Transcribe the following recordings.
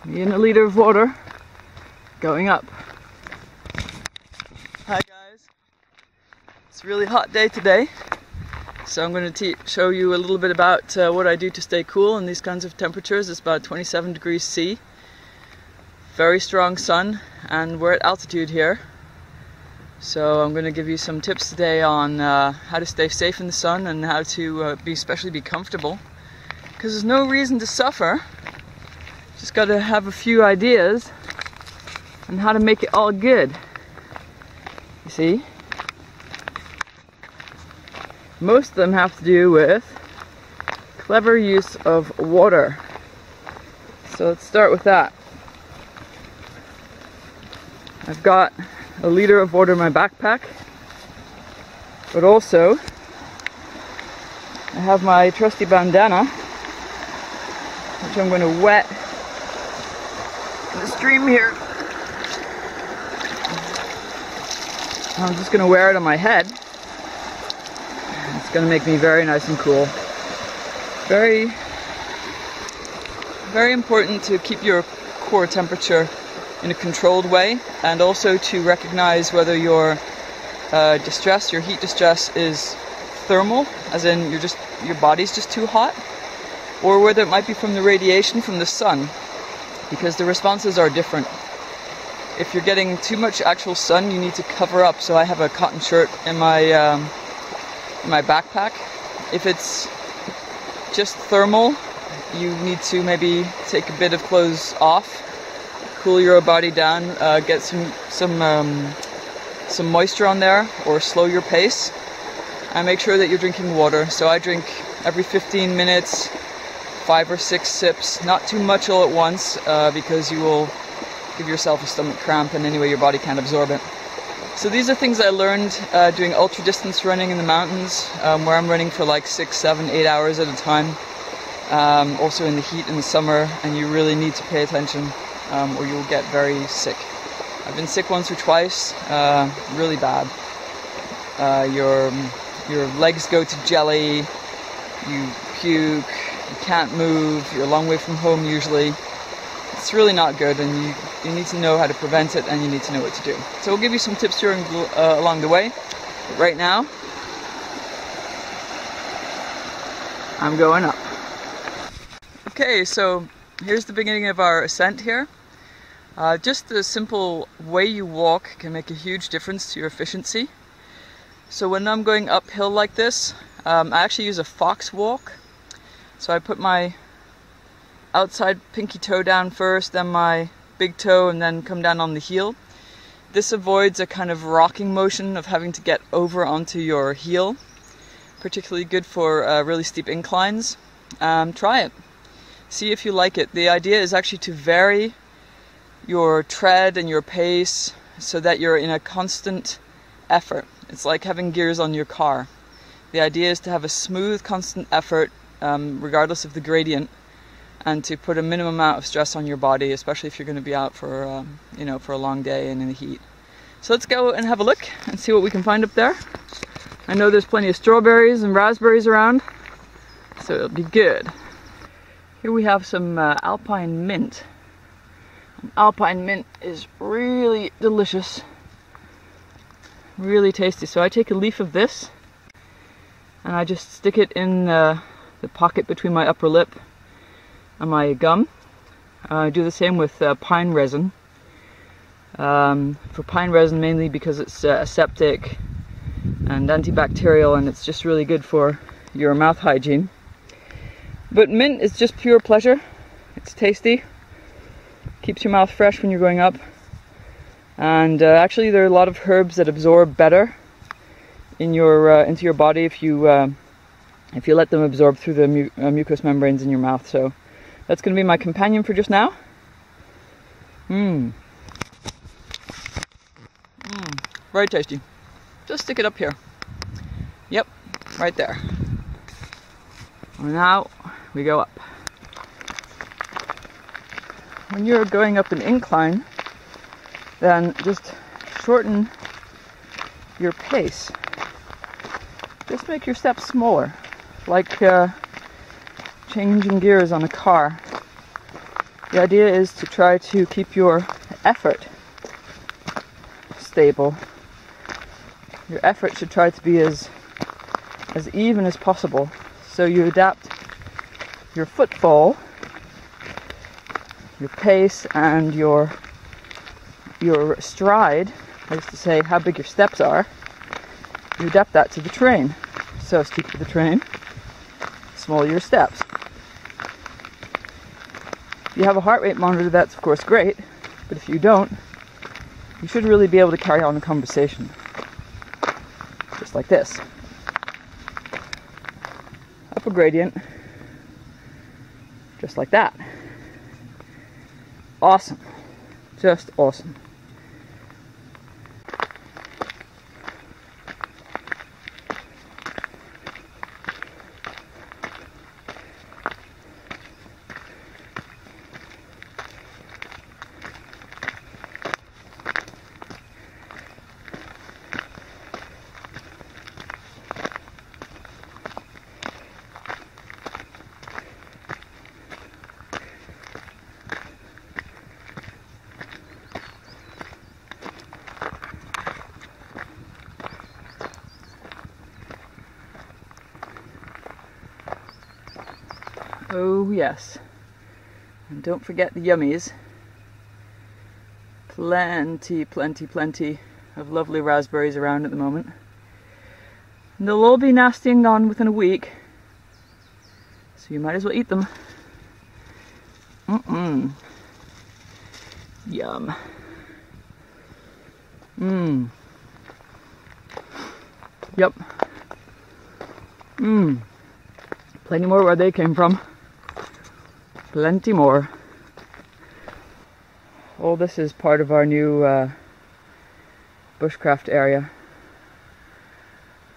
Me and a liter of water going up. Hi guys, it's a really hot day today, so I'm going to show you a little bit about what I do to stay cool in these kinds of temperatures. It's about 27 degrees C, very strong sun, and we're at altitude here. So I'm going to give you some tips today on how to stay safe in the sun and how to especially be comfortable, because there's no reason to suffer. Just got to have a few ideas on how to make it all good. You see? Most of them have to do with clever use of water. So let's start with that. I've got a liter of water in my backpack, but also I have my trusty bandana, which I'm going to wet in the stream here. I'm just going to wear it on my head. It's going to make me very nice and cool. Very, very important to keep your core temperature in a controlled way, and also to recognize whether your distress, your heat distress, is thermal, as in your body's just too hot, or whether it might be from the radiation from the sun, because the responses are different. If you're getting too much actual sun, you need to cover up. So I have a cotton shirt in my backpack. If it's just thermal, you need to maybe take a bit of clothes off, cool your body down, get some moisture on there, or slow your pace, and make sure that you're drinking water. So I drink every 15 minutes, 5 or 6 sips, not too much all at once, because you will give yourself a stomach cramp, and anyway your body can't absorb it. So these are things I learned doing ultra distance running in the mountains, where I'm running for like 6, 7, 8 hours at a time, also in the heat in the summer, and you really need to pay attention or you'll get very sick. I've been sick once or twice, really bad. Your legs go to jelly, you puke, you can't move, you're a long way from home usually. It's really not good, and you need to know how to prevent it, and you need to know what to do. So we'll give you some tips along the way. But right now, I'm going up. Okay, so here's the beginning of our ascent here. Just the simple way you walk can make a huge difference to your efficiency. So when I'm going uphill like this, I actually use a fox walk. So I put my outside pinky toe down first, then my big toe, and then come down on the heel. This avoids a kind of rocking motion of having to get over onto your heel. Particularly good for really steep inclines. Try it. See if you like it. The idea is actually to vary your tread and your pace so that you're in a constant effort. It's like having gears on your car. The idea is to have a smooth, constant effort, regardless of the gradient, and to put a minimum amount of stress on your body, especially if you're going to be out for for a long day and in the heat. So let's go and have a look and see what we can find up there. I know there's plenty of strawberries and raspberries around, so it'll be good. Here we have some alpine mint. Alpine mint is really delicious, really tasty. So I take a leaf of this and I just stick it in the pocket between my upper lip and my gum. I do the same with pine resin. For pine resin mainly because it's aseptic and antibacterial, and it's just really good for your mouth hygiene. But mint is just pure pleasure. It's tasty, keeps your mouth fresh when you're going up, and actually there are a lot of herbs that absorb better in your into your body if you let them absorb through the mucous membranes in your mouth. So that's going to be my companion for just now. Very tasty. Just stick it up here. Yep, right there. And now we go up. When you're going up an incline, then just shorten your pace. Just make your steps smaller, like changing gears on a car. The idea is to try to keep your effort stable. Your effort should try to be as even as possible, so you adapt your footfall, your pace, and your stride, that is to say how big your steps are. You adapt that to the terrain. So steeper the terrain, smaller your steps. If you have a heart rate monitor, that's of course great, but if you don't, you should really be able to carry on a conversation. Just like this. Up a gradient, just like that. Awesome. Just awesome. Oh yes, and don't forget the yummies. Plenty of lovely raspberries around at the moment. And they'll all be nasty and gone within a week, so you might as well eat them. Yum. Yep. Plenty more where they came from. Plenty more. All this is part of our new bushcraft area.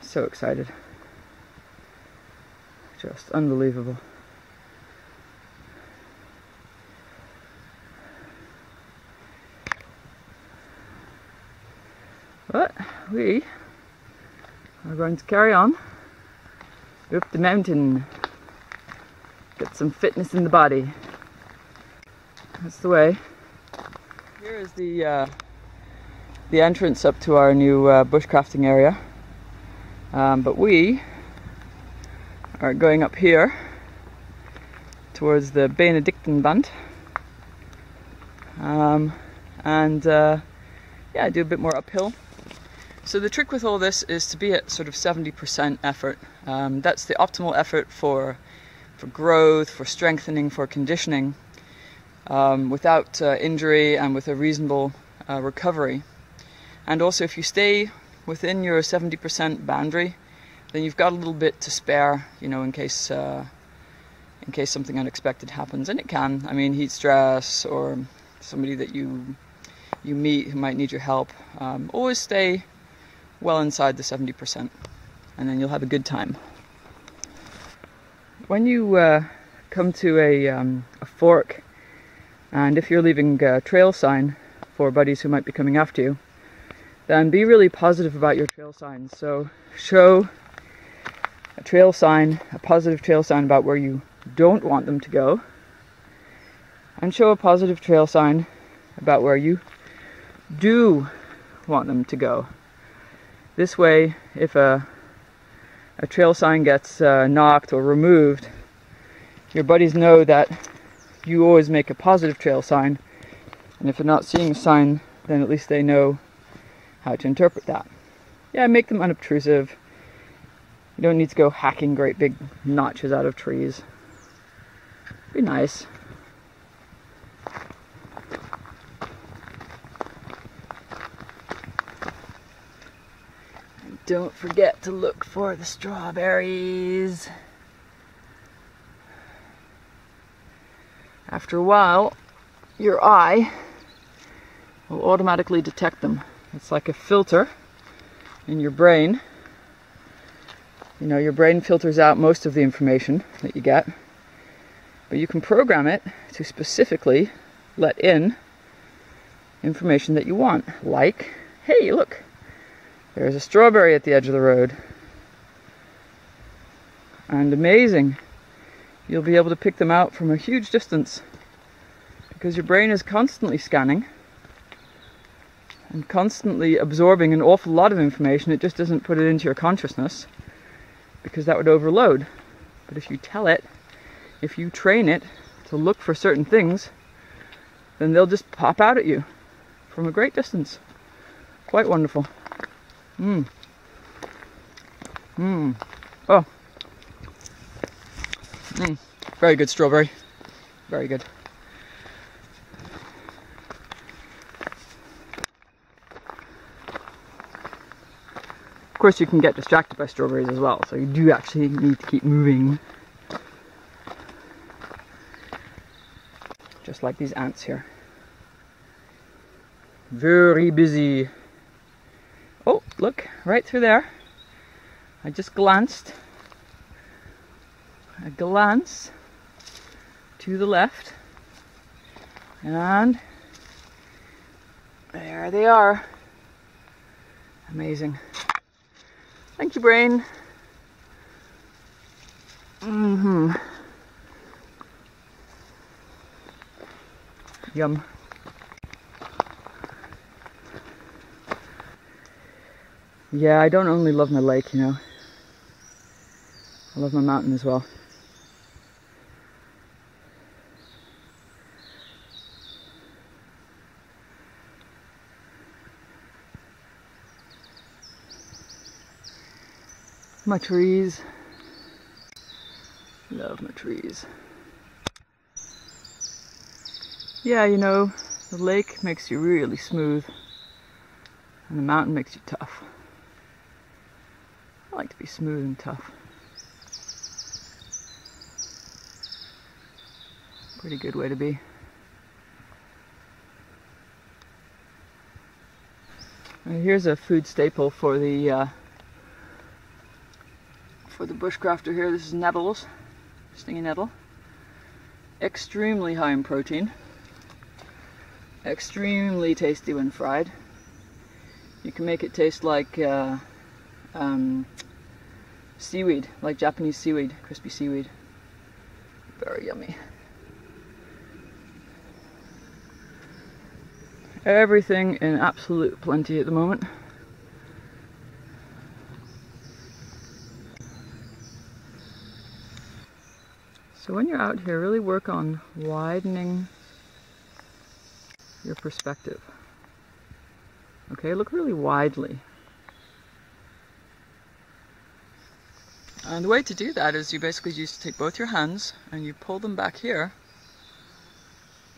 So excited. Just unbelievable. But we are going to carry on up the mountain. Get some fitness in the body. That's the way. Here is the entrance up to our new bushcrafting area. But we are going up here towards the Benedictine Band. Yeah, do a bit more uphill. So the trick with all this is to be at sort of 70% effort. That's the optimal effort for growth, for strengthening, for conditioning, without injury and with a reasonable recovery. And also, if you stay within your 70% boundary, then you've got a little bit to spare, you know, in case something unexpected happens, and it can. I mean, heat stress or somebody that you meet who might need your help. Always stay well inside the 70%, and then you'll have a good time. When you come to a fork, and if you're leaving a trail sign for buddies who might be coming after you, then be really positive about your trail signs. So show a trail sign, a positive trail sign about where you don't want them to go, and show a positive trail sign about where you do want them to go. This way, if a trail sign gets knocked or removed, your buddies know that you always make a positive trail sign, and if they're not seeing a sign, then at least they know how to interpret that. Yeah, make them unobtrusive. You don't need to go hacking great big notches out of trees. Be nice. And don't forget to look for the strawberries. After a while, your eye will automatically detect them. It's like a filter in your brain. You know, your brain filters out most of the information that you get, but you can program it to specifically let in information that you want. Like, hey, look, there's a strawberry at the edge of the road. And amazing, you'll be able to pick them out from a huge distance because your brain is constantly scanning and constantly absorbing an awful lot of information. It just doesn't put it into your consciousness because that would overload. But if you tell it, if you train it to look for certain things, then they'll just pop out at you from a great distance. Quite wonderful. Oh. Very good strawberry. Very good. Of course, you can get distracted by strawberries as well, so you do actually need to keep moving. Just like these ants here. Very busy. Oh, look, right through there. I just glanced. A glance to the left. And there they are. Amazing. Thank you, brain. Yum. Yeah, I don't only love my lake, you know. I love my mountain as well. My trees. Love my trees. Yeah, you know, the lake makes you really smooth and the mountain makes you tough. I like to be smooth and tough. Pretty good way to be. And here's a food staple for the bushcrafter here. This is nettles, stinging nettle. Extremely high in protein. Extremely tasty when fried. You can make it taste like seaweed, like Japanese seaweed, crispy seaweed. Very yummy. Everything in absolute plenty at the moment. So when you're out here, really work on widening your perspective. Okay, look really widely. And the way to do that is you basically just take both your hands and you pull them back here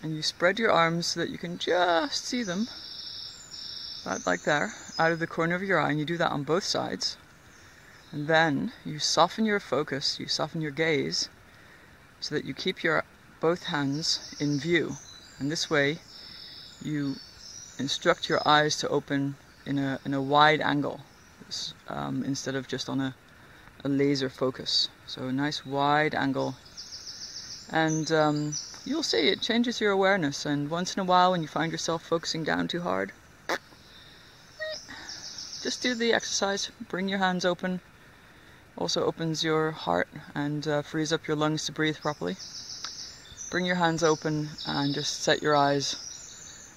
and you spread your arms so that you can just see them, about like there, out of the corner of your eye, and you do that on both sides. And then you soften your focus, you soften your gaze so that you keep your both hands in view. And this way you instruct your eyes to open in a wide angle instead of just on a laser focus. So a nice wide angle, and you'll see it changes your awareness. And once in a while when you find yourself focusing down too hard, just do the exercise, bring your hands open. Also opens your heart and frees up your lungs to breathe properly. Bring your hands open and just set your eyes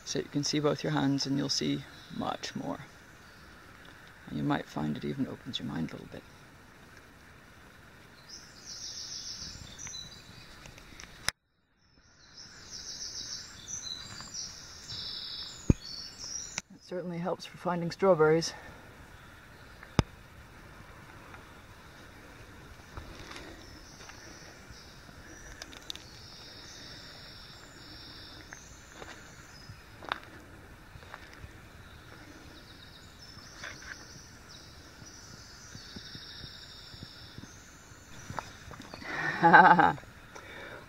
so you can see both your hands, and you'll see much more. And you might find it even opens your mind a little bit. It certainly helps for finding strawberries.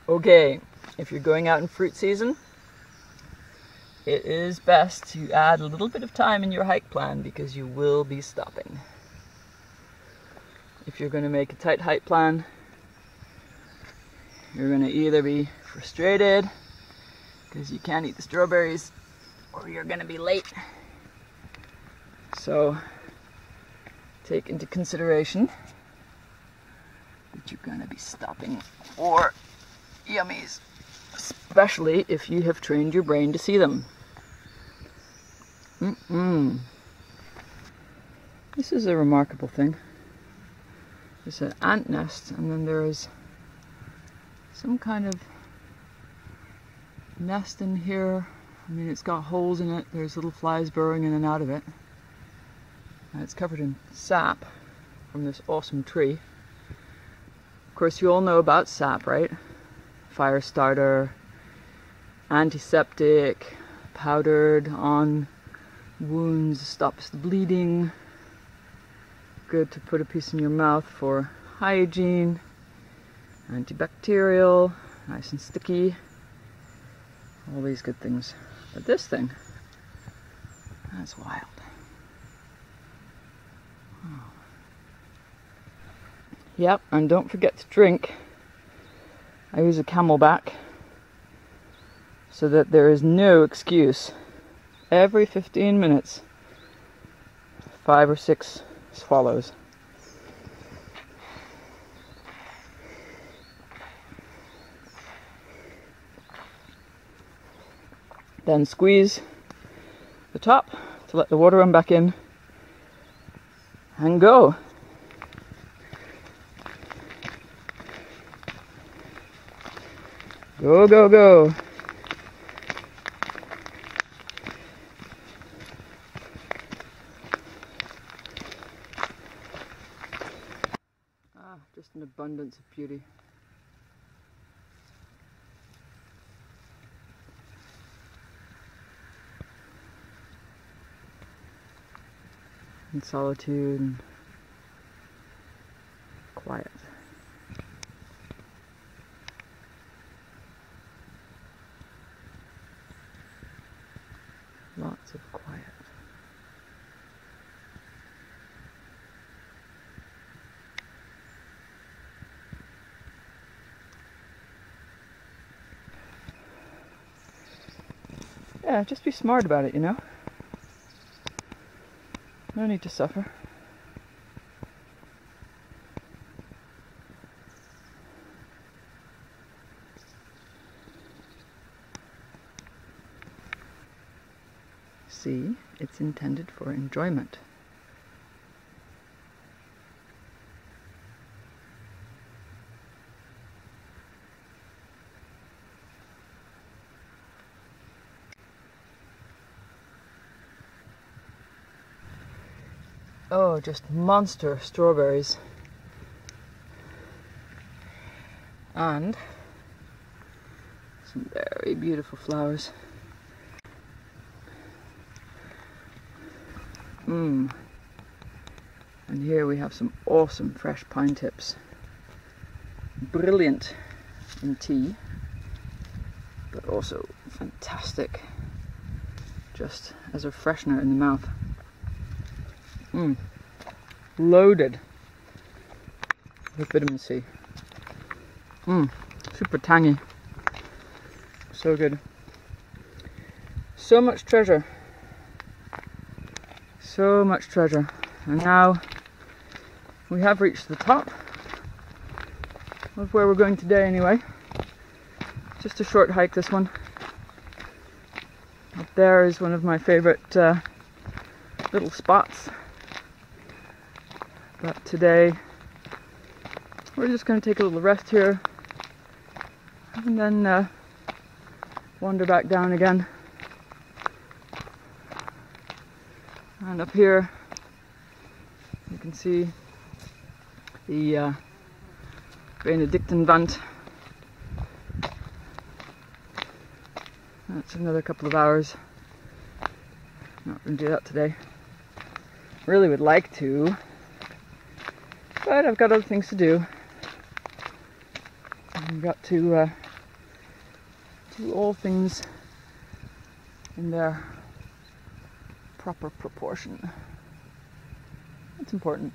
Okay, if you're going out in fruit season, it is best to add a little bit of time in your hike plan because you will be stopping. If you're going to make a tight hike plan, you're going to either be frustrated because you can't eat the strawberries, or you're going to be late. So take into consideration that you're going to be stopping for yummies. especially if you have trained your brain to see them. This is a remarkable thing. There's an ant nest, and then there is some kind of nest in here. I mean, it's got holes in it. There's little flies burrowing in and out of it. And it's covered in sap from this awesome tree. Of course, you all know about sap, right? Fire starter, antiseptic, powdered on wounds, stops the bleeding. Good to put a piece in your mouth for hygiene. Antibacterial, nice and sticky. All these good things. But this thing, that's wild. Oh. Yep, and don't forget to drink. I use a Camelback so that there is no excuse. Every 15 minutes, 5 or 6 swallows. Then squeeze the top to let the water run back in and go. Go, go, go. Just an abundance of beauty. And solitude and quiet. Lots of quiet. Yeah, just be smart about it, you know? No need to suffer. See, it's intended for enjoyment. Oh, just monster strawberries. And some very beautiful flowers. And here we have some awesome fresh pine tips. Brilliant in tea, but also fantastic just as a freshener in the mouth. Loaded with vitamin C. Super tangy. So good. So much treasure. So much treasure. And now we have reached the top of where we're going today anyway. Just a short hike, this one. Up there is one of my favorite little spots. But today we're just going to take a little rest here and then wander back down again. And up here you can see the Benedictenwand. That's another couple of hours. Not going to do that today. Really would like to, but I've got other things to do. I've got to do all things in their proper proportion. That's important.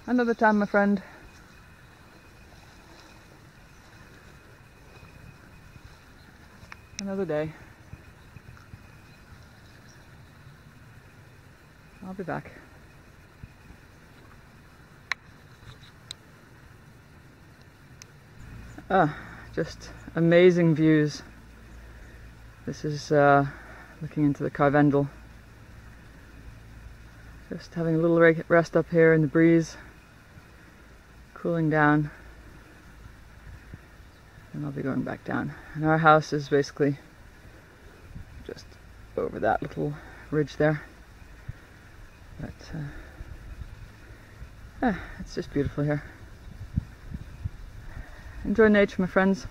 Another time, my friend. Another day. I'll be back. just amazing views. This is looking into the Carvendel. Just having a little rest up here in the breeze, cooling down, and I'll be going back down. And our house is basically just over that little ridge there. But it's just beautiful here. Enjoy nature, my friends.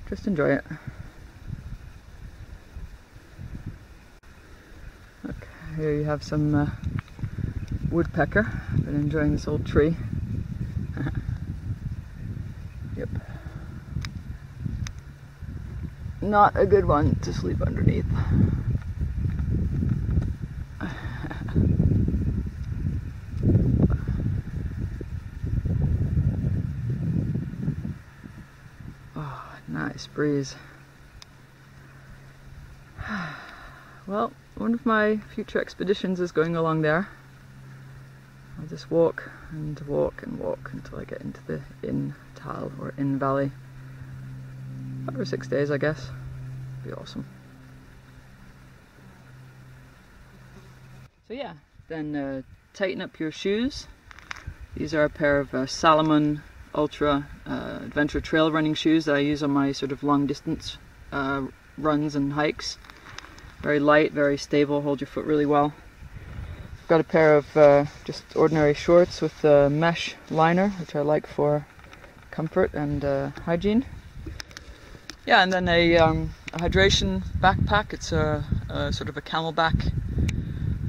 Just enjoy it. Okay, here you have some woodpecker. Been enjoying this old tree. Yep. Not a good one to sleep underneath. Nice breeze. Well, one of my future expeditions is going along there. I'll just walk and walk and walk until I get into the Inn Tal or Inn Valley. 5 or 6 days, I guess. Be awesome. So yeah, then tighten up your shoes. These are a pair of Salomon Ultra Adventure trail running shoes that I use on my sort of long distance runs and hikes. Very light, very stable, hold your foot really well. I've got a pair of just ordinary shorts with a mesh liner, which I like for comfort and hygiene. Yeah, and then a hydration backpack. It's a sort of a camelback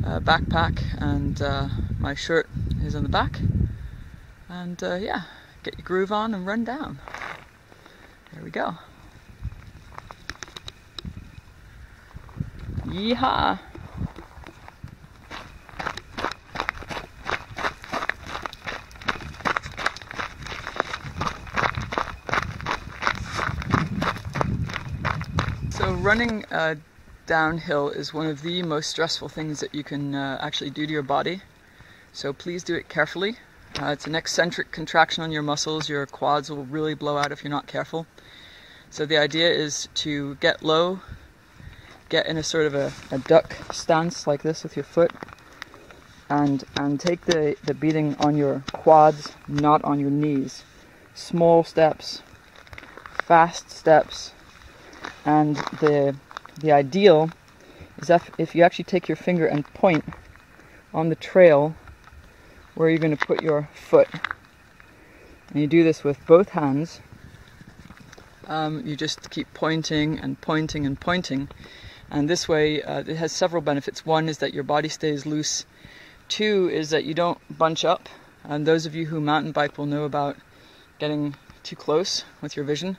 backpack, and my shirt is on the back. And yeah, get your groove on and run down. There we go. Yeehaw! So running downhill is one of the most stressful things that you can actually do to your body. So please do it carefully. It's an eccentric contraction on your muscles. Your quads will really blow out if you're not careful. So the idea is to get low, get in a sort of a duck stance like this with your foot, and take the beating on your quads, not on your knees. Small steps, fast steps, and the ideal is if you actually take your finger and point on the trail where you're going to put your foot, and you do this with both hands. You just keep pointing and pointing and pointing, and this way it has several benefits. One is that your body stays loose. 2 is that you don't bunch up, and those of you who mountain bike will know about getting too close with your vision.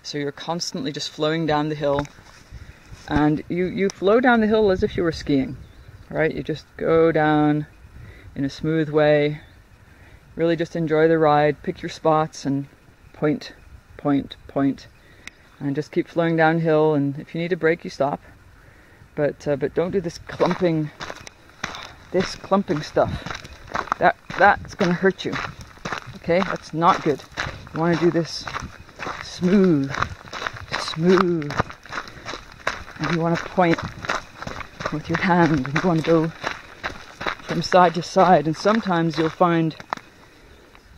So you're constantly just flowing down the hill, and you flow down the hill as if you were skiing, right? You just go down in a smooth way, really just enjoy the ride, pick your spots and point, point, point, and just keep flowing downhill, and if you need a break you stop, but don't do this clumping stuff. That's gonna hurt you, okay? That's not good. You want to do this smooth, and you want to point with your hand, and you want to go from side to side, and sometimes you'll find,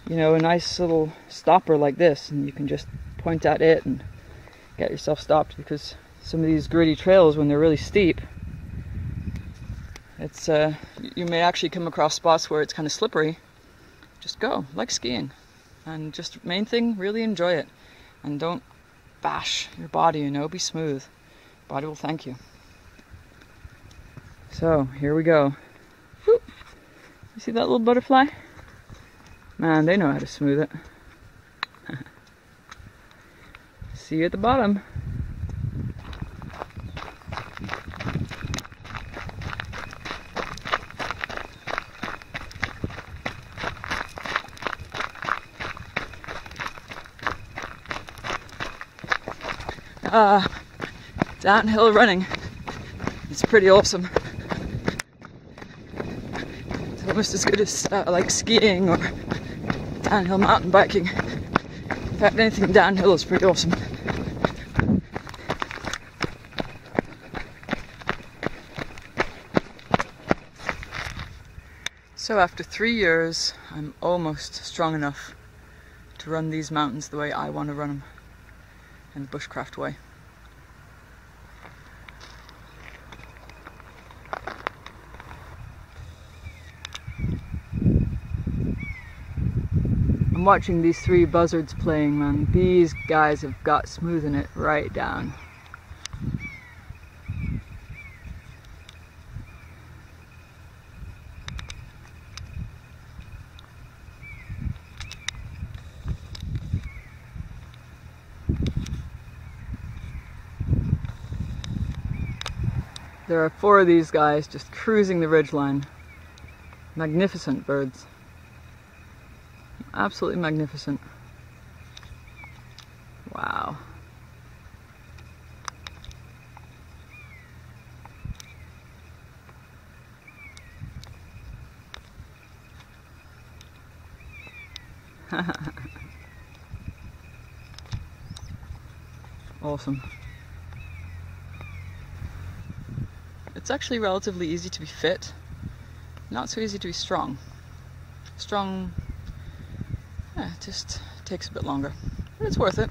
you know, a nice little stopper like this, and you can just point at it and get yourself stopped, because some of these gritty trails, when they're really steep, it's you may actually come across spots where it's kind of slippery. Just go, like skiing, and just main thing, really enjoy it, and don't bash your body, you know, be smooth. Body will thank you. So here we go. Whoop. You see that little butterfly? Man, they know how to smooth it. See you at the bottom. Downhill running. It's pretty awesome. It's almost as good as like skiing or downhill mountain biking. In fact, anything downhill is pretty awesome. So after 3 years, I'm almost strong enough to run these mountains the way I want to run them, in the bushcraft way. I'm watching these 3 buzzards playing, man. These guys have got smoothing it right down. There are 4 of these guys just cruising the ridgeline. Magnificent birds. Absolutely magnificent. Wow. Awesome. It's actually relatively easy to be fit, not so easy to be strong. Strong, it just takes a bit longer, but it's worth it.